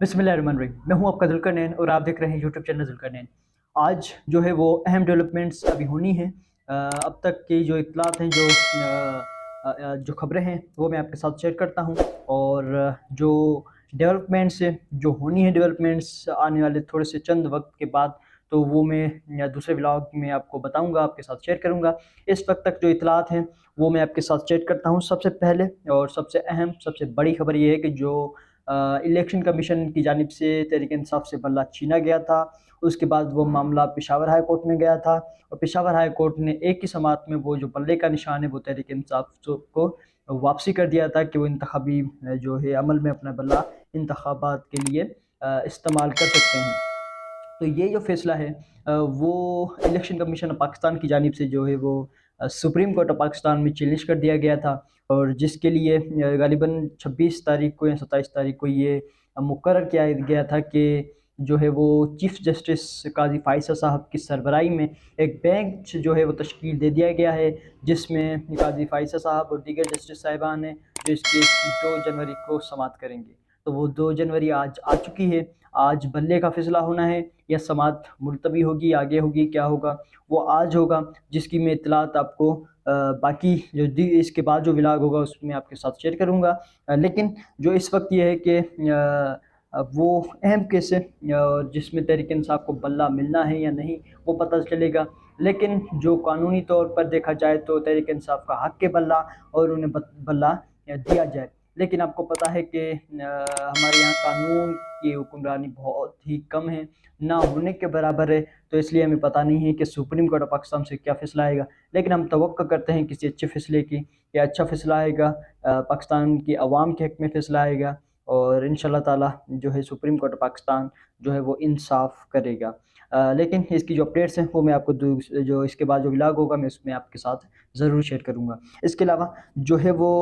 बिस्मिल्लाहिर्रहमानिर्रहीम। मैं हूं आपका जुल्करनैन और आप देख रहे हैं यूट्यूब चैनल जुल्करनैन। आज जो है वो अहम डेवलपमेंट्स अभी होनी है। अब तक की जो इत्तलात हैं, जो खबरें हैं, वो मैं आपके साथ शेयर करता हूं। और जो डेवलपमेंट्स है, जो होनी है डेवलपमेंट्स आने वाले थोड़े से चंद वक्त के बाद, तो वो मैं या दूसरे ब्लॉग में आपको बताऊंगा, आपके साथ शेयर करूंगा। इस वक्त तक जो इत्तलात हैं वो मैं आपके साथ शेयर करता हूं। सबसे पहले और सबसे अहम, सबसे बड़ी खबर ये है कि जो इलेक्शन कमीशन की जानिब से तहरीक इंसाफ से बल्ला छीना गया था। उसके बाद वो मामला पेशावर हाई कोर्ट में गया था और पेशावर हाई कोर्ट ने एक ही समात में वो जो बल्ले का निशान है वो तहरीक इंसाफ को वापसी कर दिया था कि वो इंतखाबी जो है अमल में अपना बल्ला इंतखाबात के लिए इस्तेमाल कर सकते हैं। तो ये जो फैसला है वो इलेक्शन कमीशन ऑफ पाकिस्तान की जानिब से जो है वो सुप्रीम कोर्ट ऑफ पाकिस्तान में चैलेंज कर दिया गया था। और जिसके लिए गालिबन 26 तारीख को या 27 तारीख को ये मुकर्रर किया गया था कि जो है वो चीफ जस्टिस काजी फाइसा साहब की सरबराही में एक बेंच जो है वो तश्कील दे दिया गया है, जिसमें काजी फाइसा साहब और दीगर जस्टिस साहिबान हैं जो इस केस की 2 जनवरी को समाअत करेंगे। तो वो 2 जनवरी आज आ चुकी है। आज बल्ले का फैसला होना है या समाअत मुलतवी होगी, आगे होगी, क्या होगा वो आज होगा, जिसकी मैं इत्तलात आपको बाकी जो इसके बाद जो व्लॉग होगा उसमें आपके साथ शेयर करूंगा। लेकिन जो इस वक्त ये है कि वो अहम केस है जिसमें तहरीक इंसाफ को बल्ला मिलना है या नहीं वो पता चलेगा। लेकिन जो कानूनी तौर पर देखा जाए तो तहरीक इंसाफ का हक के बल्ला और उन्हें बल्ला दिया जाए। लेकिन आपको पता है कि हमारे यहाँ कानून की हुक्मरानी बहुत ही कम है, ना होने के बराबर है। तो इसलिए हमें पता नहीं है कि सुप्रीम कोर्ट ऑफ पाकिस्तान से क्या फ़ैसला आएगा। लेकिन हम तवक्को करते हैं किसी अच्छे फ़ैसले की, कि अच्छा फ़ैसला आएगा, पाकिस्तान की आवाम के हक़ में फ़ैसला आएगा और इंशाअल्लाह ताला जो है सुप्रीम कोर्ट ऑफ पाकिस्तान जो है वो इंसाफ़ करेगा। लेकिन इसकी जो अपडेट्स हैं वो मैं आपको जो इसके बाद जो व्लॉग होगा मैं उसमें आपके साथ ज़रूर शेयर करूँगा। इसके अलावा जो है वो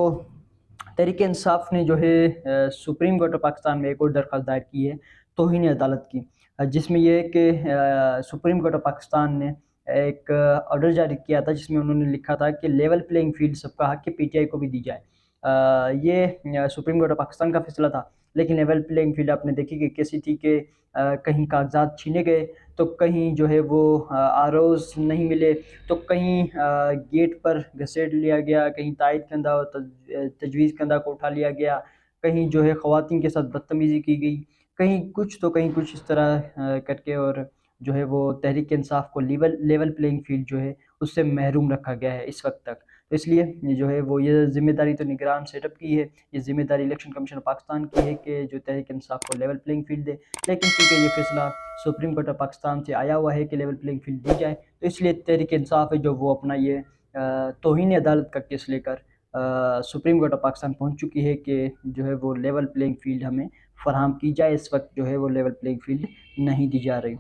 तहरीक इंसाफ ने जो है सुप्रीम कोर्ट ऑफ पाकिस्तान में एक और दरख्वास्त दायर की है तौहीन अदालत की, जिसमें ये है कि सुप्रीम कोर्ट ऑफ पाकिस्तान ने एक ऑर्डर जारी किया था जिसमें उन्होंने लिखा था कि लेवल प्लेइंग फील्ड सबका हक के पीटीआई को भी दी जाए। ये सुप्रीम कोर्ट ऑफ पाकिस्तान का फैसला था, लेकिन लेवल प्लेइंग फील्ड आपने देखी कि कैसी थी कि कहीं कागजात छीने गए, तो कहीं जो है वो आरओज़ नहीं मिले, तो कहीं गेट पर घसीट लिया गया, कहीं तायद कंधा और तजवीज़ कंधा को उठा लिया गया, कहीं जो है ख़वातीन के साथ बदतमीज़ी की गई, कहीं कुछ तो कहीं कुछ इस तरह करके। और जो है वो तहरीक इंसाफ को लेवल प्लेइंग फील्ड जो है उससे महरूम रखा गया है इस वक्त तक। तो इसलिए ये जो है वो ये ज़िम्मेदारी तो निगरान सेटअप की है, ये ज़िम्मेदारी इलेक्शन कमीशन ऑफ पाकिस्तान की है कि जो तहरीक इंसाफ को लेवल प्लेइंग फील्ड दे। लेकिन चूँकि ये फैसला सुप्रीम कोर्ट ऑफ पाकिस्तान से आया हुआ है कि लेवल प्लेइंग फील्ड दी जाए, तो इसलिए तहरीक इंसाफ है जो वो अपना ये तौहीन अदालत का केस लेकर सुप्रीम कोर्ट ऑफ पाकिस्तान पहुँच चुकी है कि जो है वो लेवल प्लेइंग फील्ड हमें फ़राहम की जाए। इस वक्त जो है वो लेवल प्लेइंग फील्ड नहीं दी जा रही।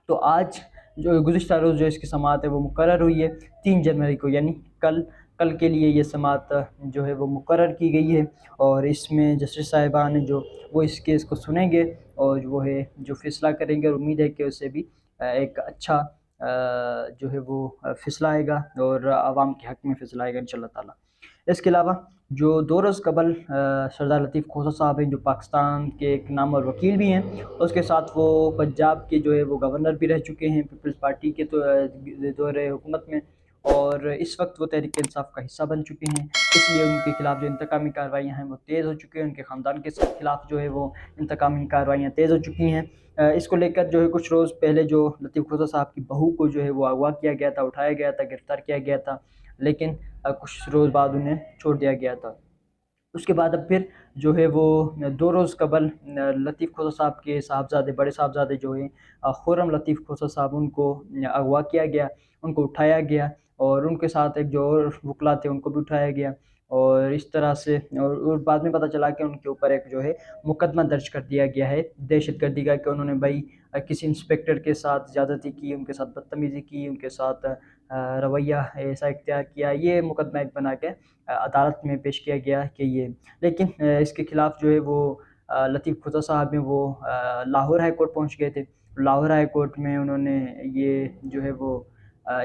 तो आज जो गुज़िश्ता रोज़ जो इसकी समाअत है वो मुकर्रर हुई है 3 जनवरी को, यानी कल कल के लिए ये समाअत जो है वो मुकर्रर की गई है। और इसमें जस्टिस साहिबान हैं जो वो इस केस को सुनेंगे और वो है जो फ़ैसला करेंगे, और उम्मीद है कि उससे भी एक अच्छा जो है वो फ़ैसला आएगा और आवाम के हक़ में फ़ैसला आएगा इंशाअल्लाह ताला। इसके अलावा जो 2 रोज़ कबल सरदार लतीफ़ खोसा साहब हैं जो पाकिस्तान के एक नामवर वकील भी हैं, उसके साथ वो पंजाब के जो है वो गवर्नर भी रह चुके हैं पीपल्स पार्टी के तो दौरे हुकूमत में, और इस वक्त वो तहरीक इंसाफ का हिस्सा बन चुके हैं। इसलिए उनके खिलाफ जो इंतकामी कार्रवाइयाँ हैं वो तेज़ हो चुकी हैं, उनके ख़ानदान के खिलाफ जो है वो इंतकामी कार्रवाइयाँ तेज़ हो चुकी हैं। इसको लेकर जो है कुछ रोज़ पहले जो लतीफ़ खोसा साहब की बहू को जो है वो अगवा किया गया था, उठाया गया था, गिरफ़्तार किया गया था, लेकिन कुछ रोज़ बाद उन्हें छोड़ दिया गया था। उसके बाद अब फिर जो है वो 2 रोज़ कबल लतीफ़ खोसा साहब के साहबज़ादे, बड़े साहबज़ादे जो हैं खुर्रम लतीफ़ खोसा साहब, उनको अगवा किया गया, उनको उठाया गया और उनके साथ एक जो और वकला थे उनको भी उठाया गया। और इस तरह से और बाद में पता चला कि उनके ऊपर एक जो है मुकदमा दर्ज कर दिया गया है दहशतगर्दी का, कि उन्होंने भाई किसी इंस्पेक्टर के साथ ज़्यादती की, उनके साथ बदतमीज़ी की, उनके साथ रवैया ऐसा इख्तियार किया। ये मुकदमा एक बना के अदालत में पेश किया गया कि ये, लेकिन इसके खिलाफ जो है वो लतीफ़ खोसा साहब हैं वो लाहौर हाई कोर्ट पहुँच गए थे। लाहौर हाई कोर्ट में उन्होंने ये जो है वो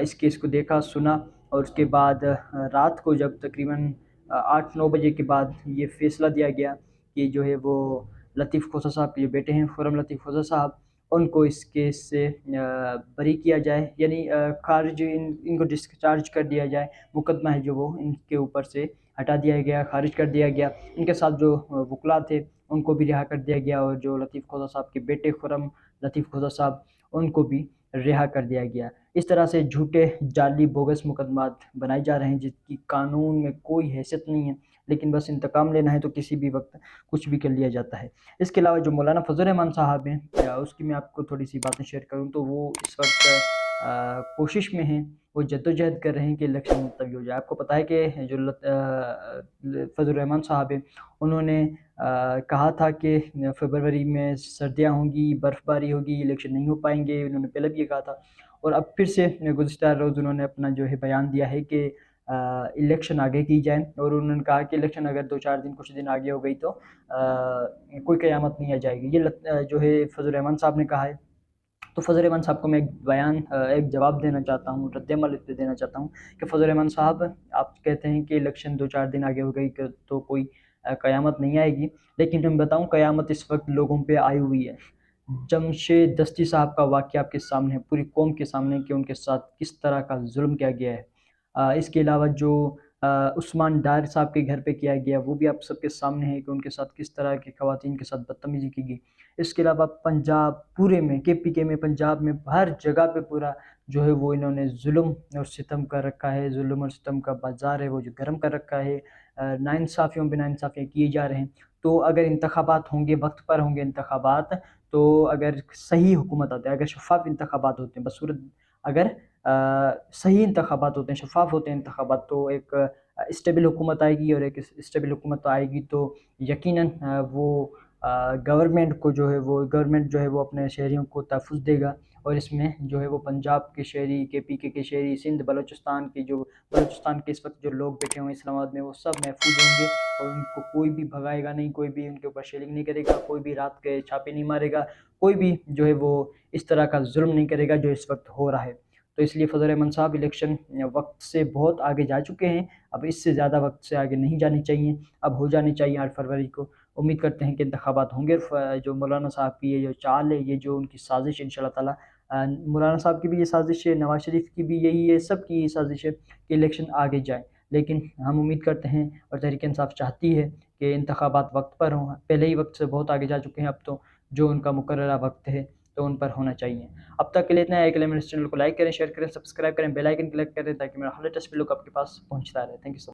इस केस को देखा, सुना, और उसके बाद रात को जब तकरीबन 8-9 बजे के बाद ये फ़ैसला दिया गया कि जो है वो लतीफ़ खोसा साहब के जो बेटे हैं खुर्रम लतीफ़ खोसा साहब, उनको इस केस से बरी किया जाए, यानी खारिज इनको डिस्चार्ज कर दिया जाए। मुकदमा है जो वो इनके ऊपर से हटा दिया गया, खारिज कर दिया गया। इनके साथ जो वकला थे उनको भी रिहा कर दिया गया, और जो लतीफ़ खोसा साहब के बेटे खुर्रम लतीफ़ खोसा साहब, उनको भी रिहा कर दिया गया। इस तरह से झूठे जाली बोगस मुकदमात बनाए जा रहे हैं जिसकी कानून में कोई हैसियत नहीं है, लेकिन बस इंतकाम लेना है तो किसी भी वक्त कुछ भी कर लिया जाता है। इसके अलावा जो मौलाना फजल रहमान साहब हैं, उसकी मैं आपको थोड़ी सी बातें शेयर करूँ तो वो इस वक्त कोशिश में हैं, वो जद्दोजहद कर रहे हैं कि इलेक्शन मुलतवी हो जाए। आपको पता है कि जो फजल रहमान साहब हैं, उन्होंने कहा था कि फरवरी में सर्दियाँ होंगी, बर्फ़बारी होगी, इलेक्शन नहीं हो पाएंगे। उन्होंने पहले भी ये कहा था, और अब फिर से गुज़िश्ता रोज़ उन्होंने अपना जो है बयान दिया है कि इलेक्शन आगे की जाए, और उन्होंने कहा कि इलेक्शन अगर 2-4 दिन कुछ दिन आगे हो गई तो कोई क़यामत नहीं आ जाएगी। ये जो है फजल रहमान साहब ने कहा है। तो फजल रहमान साहब को मैं एक जवाब देना चाहता हूँ, रद्द-ए-अमल इस पे देना चाहता हूँ कि फजल रहमान साहब, आप कहते हैं कि इलेक्शन 2-4 दिन आगे हो गई तो कोई क़यामत नहीं आएगी, लेकिन मैं बताऊँ क़यामत इस वक्त लोगों पे आई हुई है। जमशेद दस्ती साहब का वाक़या आपके सामने है, पूरी कौम के सामने है कि उनके साथ किस तरह का ज़ुल्म किया गया है। इसके अलावा जो उस्मान डार साहब के घर पे किया गया, वो भी आप सबके सामने है कि उनके साथ किस तरह की ख़वातीन के साथ बदतमीज़ी की गई। इसके अलावा पंजाब पूरे में, केपीके में, पंजाब में हर जगह पे पूरा जो है वो इन्होंने जुल्म और सितम कर रखा है, जुल्म और सितम का बाज़ार है वो जो गर्म कर रखा है। नाइंसाफ़ियों पे नाइंसाफ़ियाँ किए जा रहे हैं। तो अगर इंतखाबात होंगे, वक्त पर होंगे इंतखाबात, तो अगर सही हुकूमत आती है, अगर शफ़ाफ़ इंतखाबात होते हैं, बसूरत अगर सही इंतखाबात होते हैं, शफ़ाफ़ होते हैं इंतखाबात, तो एक स्टेबल हुकूमत आएगी, और एक स्टेबल हुकूमत आएगी तो यकीनन गवर्नमेंट जो है वो अपने शहरियों को तहफ़्फ़ुज़ देगा, और इसमें जो है वो पंजाब के शहरी, केपीके के शहरी, सिंध बलूचिस्तान के इस वक्त जो लोग बैठे हुए हैं इस्लामाबाद में, वो सब महफूज़ होंगे, और उनको कोई भी भगाएगा नहीं, कोई भी उनके ऊपर शेलिंग नहीं करेगा, कोई भी रात के छापे नहीं मारेगा, कोई भी जो है वो इस तरह का जुल्म नहीं करेगा जो इस वक्त हो रहा है। तो इसलिए फजल रहमान साहब इलेक्शन वक्त से बहुत आगे जा चुके हैं, अब इससे ज़्यादा वक्त से आगे नहीं जानी चाहिए, अब हो जानी चाहिए 8 फरवरी को। उम्मीद करते हैं कि इंतखाबात होंगे। जो मौलाना साहब की ये जो चाल है, ये जो उनकी साजिश है, इंशाअल्लाह ताला मौलाना साहब की भी ये साजिश है, नवाज़ शरीफ की भी यही है, सबकी ये साजिश है कि इलेक्शन आगे जाए। लेकिन हम उम्मीद करते हैं, और तहरीक इंसाफ चाहती है कि इंतखाबात वक्त पर हों। पहले ही वक्त से बहुत आगे जा चुके हैं, अब तो जो उनका मुकर्ररा वक्त है तो उन पर होना चाहिए। अब तक के लिए इतना है। अगले मेरे चैनल को लाइक करें, शेयर करें, सब्सक्राइब करें, बेल आइकन क्लिक करें ताकि मेरा हर लेटेस्ट वीडियो आपके पास पहुँचता रहे। Thank you so much.